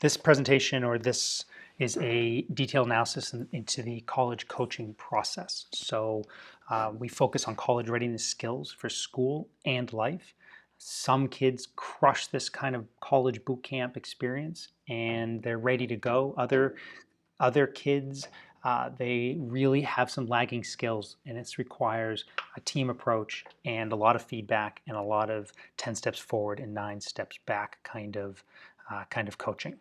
This presentation, or this, is a detailed analysis into the college coaching process. So we focus on college readiness skills for school and life. Some kids crush this kind of college boot camp experience and they're ready to go. Other kids, they really have some lagging skills, and it requires a team approach and a lot of feedback and a lot of 10 steps forward and 9 steps back kind of coaching.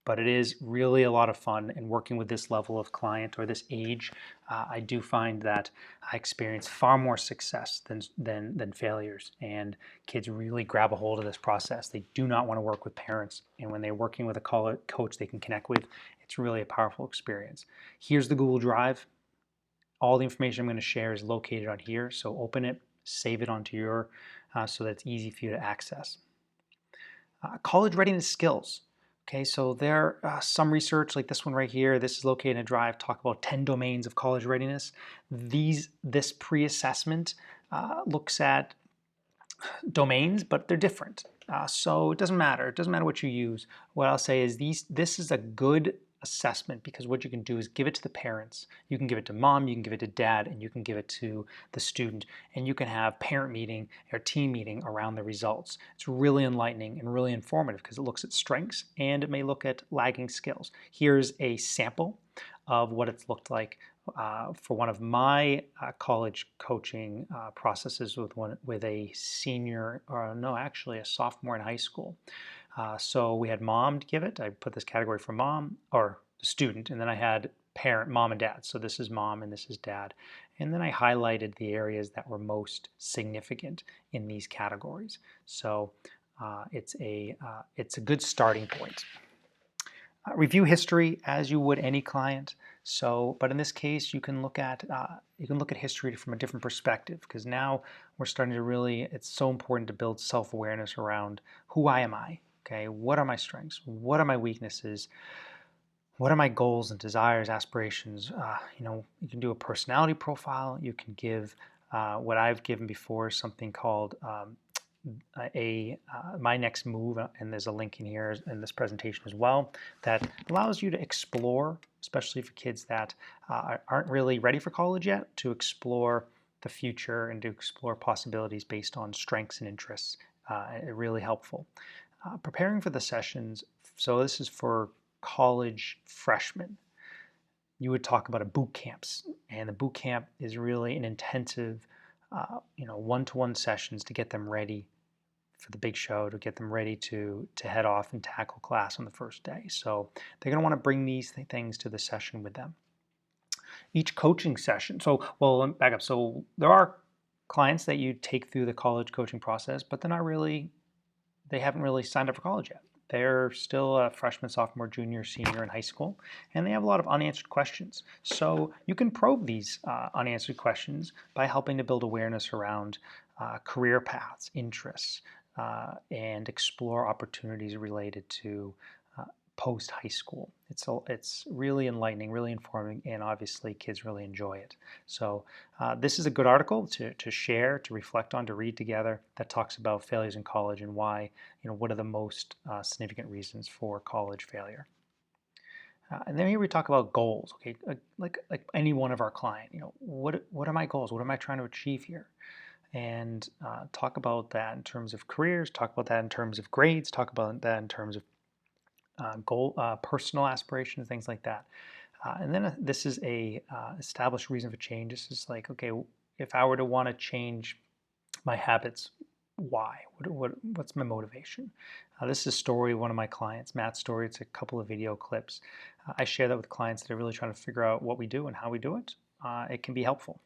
But it is really a lot of fun, and working with this level of client or this age, I do find that I experience far more success than failures, and kids really grab a hold of this process. They do not want to work with parents, and when they're working with a coach they can connect with, it's really a powerful experience. Here's the Google Drive. All the information I'm going to share is located on here, so open it, save it onto your so that it's easy for you to access. College readiness skills. Okay, so there some research like this one right here. This is located in a drive. Talk about 10 domains of college readiness. This pre-assessment looks at domains, but they're different. So it doesn't matter. It doesn't matter what you use. What I'll say is this is a good assessment, because what you can do is give it to the parents. You can give it to mom, you can give it to dad, and you can give it to the student, and you can have parent meeting or team meeting around the results. It's really enlightening and really informative because it looks at strengths and it may look at lagging skills. Here's a sample of what it's looked like for one of my college coaching processes with a senior, or no, actually a sophomore in high school. So we had mom to give it. I put this category for mom or the student, and then I had parent, mom and dad. So this is mom and this is dad. And then I highlighted the areas that were most significant in these categories. So it's a good starting point. Review history as you would any client. So, but in this case, you can look at history from a different perspective, because now we're starting to really. It's so important to build self-awareness around who am I. Okay, what are my strengths? What are my weaknesses? What are my goals and desires, aspirations? You can do a personality profile. You can give what I've given before, something called my next move, and there's a link in here in this presentation as well, that allows you to explore, especially for kids that aren't really ready for college yet, to explore the future and to explore possibilities based on strengths and interests. Really helpful. Preparing for the sessions. So this is for college freshmen. You would talk about a boot camps, and the boot camp is really an intensive, one-to-one sessions to get them ready for the big show, to get them ready to head off and tackle class on the first day. So they're going to want to bring these things to the session with them. Each coaching session. Well, back up. So there are clients that you take through the college coaching process, but they haven't really signed up for college yet. They're still a freshman, sophomore, junior, senior in high school, and they have a lot of unanswered questions. So you can probe these unanswered questions by helping to build awareness around career paths, interests, and explore opportunities related to post high school. It's really enlightening, really informing, and obviously kids really enjoy it. So this is a good article to share, to reflect on, to read together, that talks about failures in college and why, what are the most significant reasons for college failure. And then here we talk about goals. Okay, like any one of our client, what are my goals? What am I trying to achieve here? And talk about that in terms of careers, talk about that in terms of grades, talk about that in terms of personal aspirations, things like that. And then this is a established reason for change. This is like, okay, if I were to want to change my habits, why? What's my motivation? This is a story of one of my clients, Matt's story. It's a couple of video clips. I share that with clients that are really trying to figure out what we do and how we do it. It can be helpful.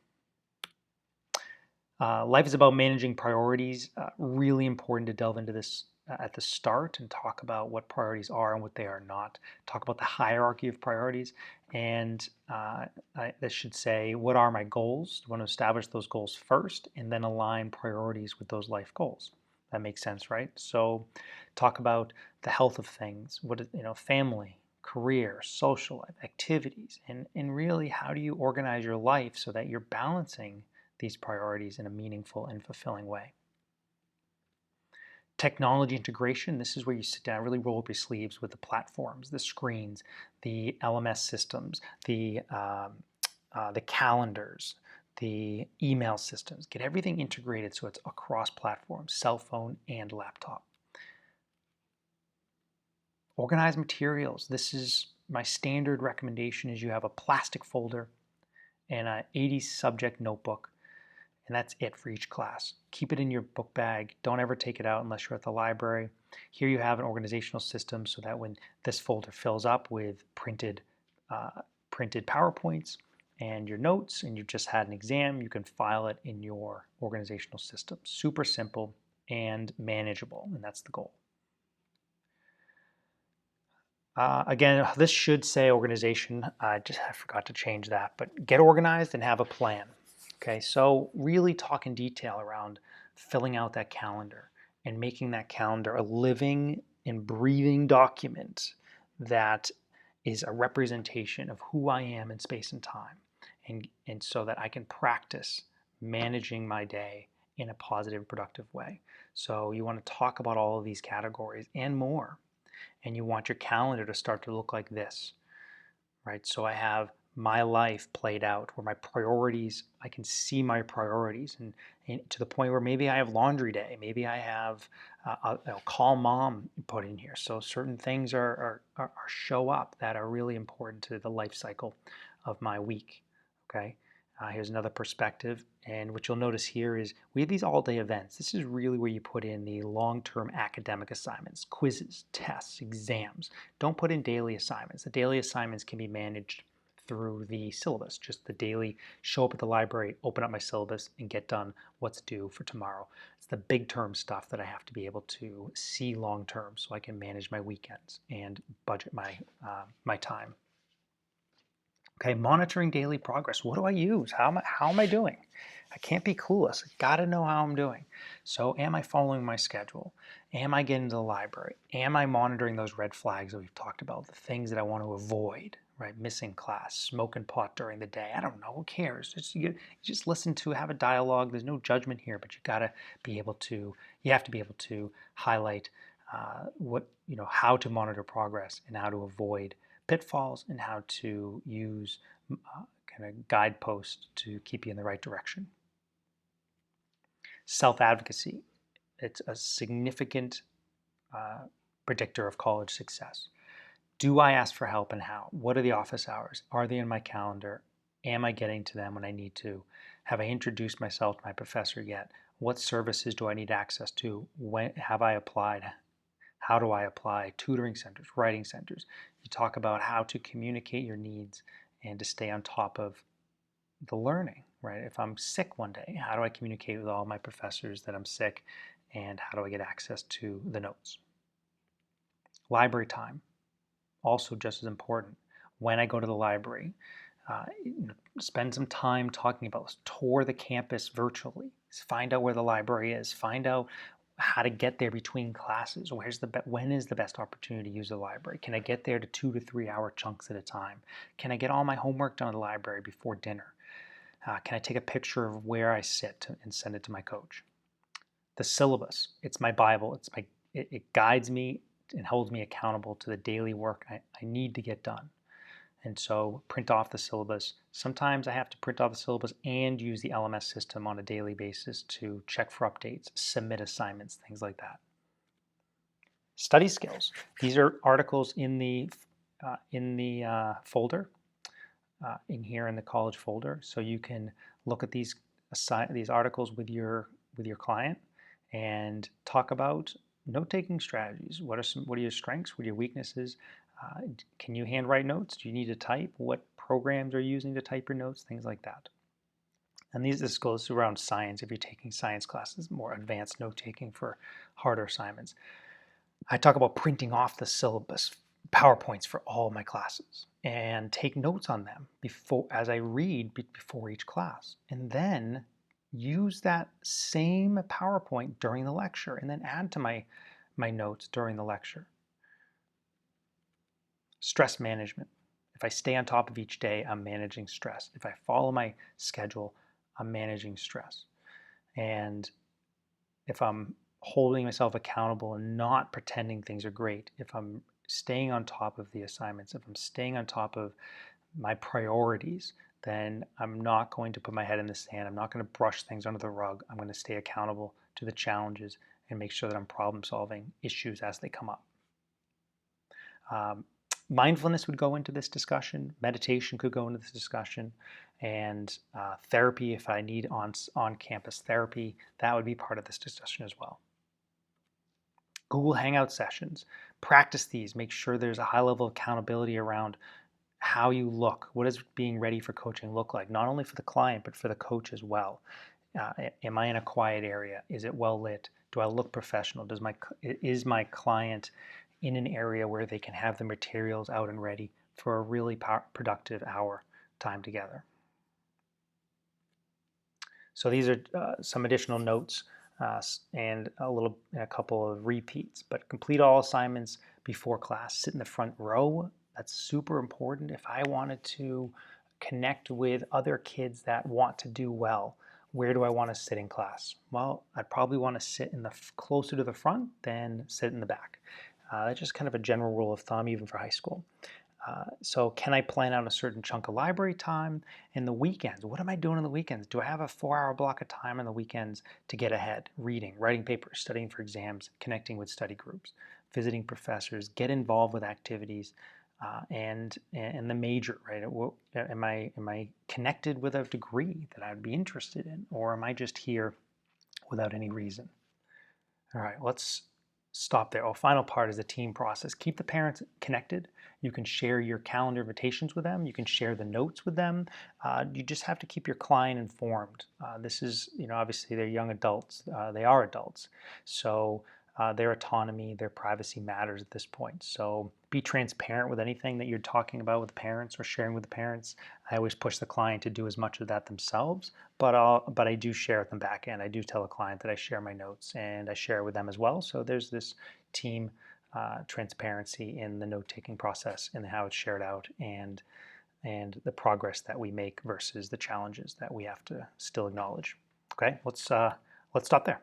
Life is about managing priorities. Really important to delve into this at the start and talk about what priorities are and what they are not. Talk about the hierarchy of priorities. And this should say, what are my goals? You want to establish those goals first and then align priorities with those life goals. That makes sense, right? So talk about the health of things, family, career, social life, activities, and really how do you organize your life so that you're balancing these priorities in a meaningful and fulfilling way. Technology integration, this is where you sit down, really roll up your sleeves with the platforms, the screens, the LMS systems, the calendars, the email systems. Get everything integrated so it's across platforms, cell phone and laptop. Organize materials. This is my standard recommendation is you have a plastic folder and an 80 subject notebook, and that's it for each class. Keep it in your book bag. Don't ever take it out unless you're at the library. Here you have an organizational system so that when this folder fills up with printed PowerPoints and your notes and you've just had an exam, you can file it in your organizational system. Super simple and manageable, and that's the goal. Again, this should say organization. I forgot to change that, but get organized and have a plan. Okay, so really talk in detail around filling out that calendar and making that calendar a living and breathing document that is a representation of who I am in space and time, and so that I can practice managing my day in a positive, productive way. So you want to talk about all of these categories and more, and you want your calendar to start to look like this, right? So I have my life played out where my priorities, I can see my priorities, and to the point where maybe I have laundry day, maybe I have I'll call mom put in here. So certain things are show up that are really important to the life cycle of my week. Okay. Here's another perspective, and what you'll notice here is we have these all-day events. This is really where you put in the long-term academic assignments, quizzes, tests, exams. Don't put in daily assignments. The daily assignments can be managed through the syllabus, just the daily show up at the library, open up my syllabus, and get done what's due for tomorrow. It's the big term stuff that I have to be able to see long term so I can manage my weekends and budget my time. Okay, monitoring daily progress. What do I use? How am I doing? I can't be clueless. I got to know how I'm doing. So am I following my schedule? Am I getting to the library? Am I monitoring those red flags that we've talked about, the things that I want to avoid, right? Missing class, smoking pot during the day. I don't know. Who cares? You just listen to, have a dialogue. There's no judgment here, but you have to be able to highlight how to monitor progress and how to avoid pitfalls and how to use kind of guideposts to keep you in the right direction. Self-advocacy, it's a significant predictor of college success. Do I ask for help and how? What are the office hours? Are they in my calendar? Am I getting to them when I need to? Have I introduced myself to my professor yet? What services do I need access to? When have I applied? How do I apply? Tutoring centers, writing centers. You talk about how to communicate your needs and to stay on top of the learning, right? If I'm sick one day, how do I communicate with all my professors that I'm sick, and how do I get access to the notes? Library time, also just as important. When I go to the library, spend some time talking about this. Tour the campus virtually. Find out where the library is. Find out how to get there between classes. When is the best opportunity to use the library? Can I get there to 2 to 3 hour chunks at a time? Can I get all my homework done at the library before dinner? Can I take a picture of where I sit and send it to my coach? The syllabus, it's my Bible. It guides me and holds me accountable to the daily work I need to get done. And so print off the syllabus. Sometimes I have to print off the syllabus and use the LMS system on a daily basis to check for updates, submit assignments, things like that. Study skills. These are articles in the folder, in here in the college folder. So you can look at these articles with your client and talk about note-taking strategies. What are your strengths? What are your weaknesses? Can you handwrite notes? Do you need to type? What programs are you using to type your notes? Things like that. And this goes around science. If you're taking science classes, more advanced note-taking for harder assignments. I talk about printing off the syllabus, PowerPoints for all my classes, and take notes on them as I read before each class. And then use that same PowerPoint during the lecture and then add to my notes during the lecture. Stress management. If I stay on top of each day, I'm managing stress. If I follow my schedule, I'm managing stress. And if I'm holding myself accountable and not pretending things are great, if I'm staying on top of the assignments, if I'm staying on top of my priorities, then I'm not going to put my head in the sand. I'm not going to brush things under the rug. I'm going to stay accountable to the challenges and make sure that I'm problem solving issues as they come up. Um, Mindfulness would go into this discussion. Meditation could go into this discussion, and therapy, if I need on-campus therapy, that would be part of this discussion as well. Google Hangout sessions. Practice these. Make sure there's a high level of accountability around how you look. What does being ready for coaching look like? Not only for the client, but for the coach as well. Am I in a quiet area? Is it well lit? Do I look professional? Is my client in an area where they can have the materials out and ready for a really productive hour time together? So these are some additional notes and a couple of repeats. But complete all assignments before class. Sit in the front row. That's super important. If I wanted to connect with other kids that want to do well, where do I want to sit in class? Well, I'd probably want to sit closer to the front than sit in the back. That's just kind of a general rule of thumb, even for high school. So can I plan out a certain chunk of library time in the weekends? What am I doing on the weekends? Do I have a 4-hour block of time on the weekends to get ahead? Reading, writing papers, studying for exams, connecting with study groups, visiting professors, get involved with activities, and the major, right? Am I connected with a degree that I would be interested in, or am I just here without any reason? All right, let's stop there. Final part is the team process. Keep the parents connected. You can share your calendar invitations with them. You can share the notes with them. You just have to keep your client informed. This is, obviously they're young adults. They are adults. So their autonomy, their privacy matters at this point. So be transparent with anything that you're talking about with the parents or sharing with the parents. I always push the client to do as much of that themselves, but I do share at the back end. I do tell a client that I share my notes and I share with them as well. So there's this team transparency in the note-taking process and how it's shared out and the progress that we make versus the challenges that we have to still acknowledge. Okay, let's stop there.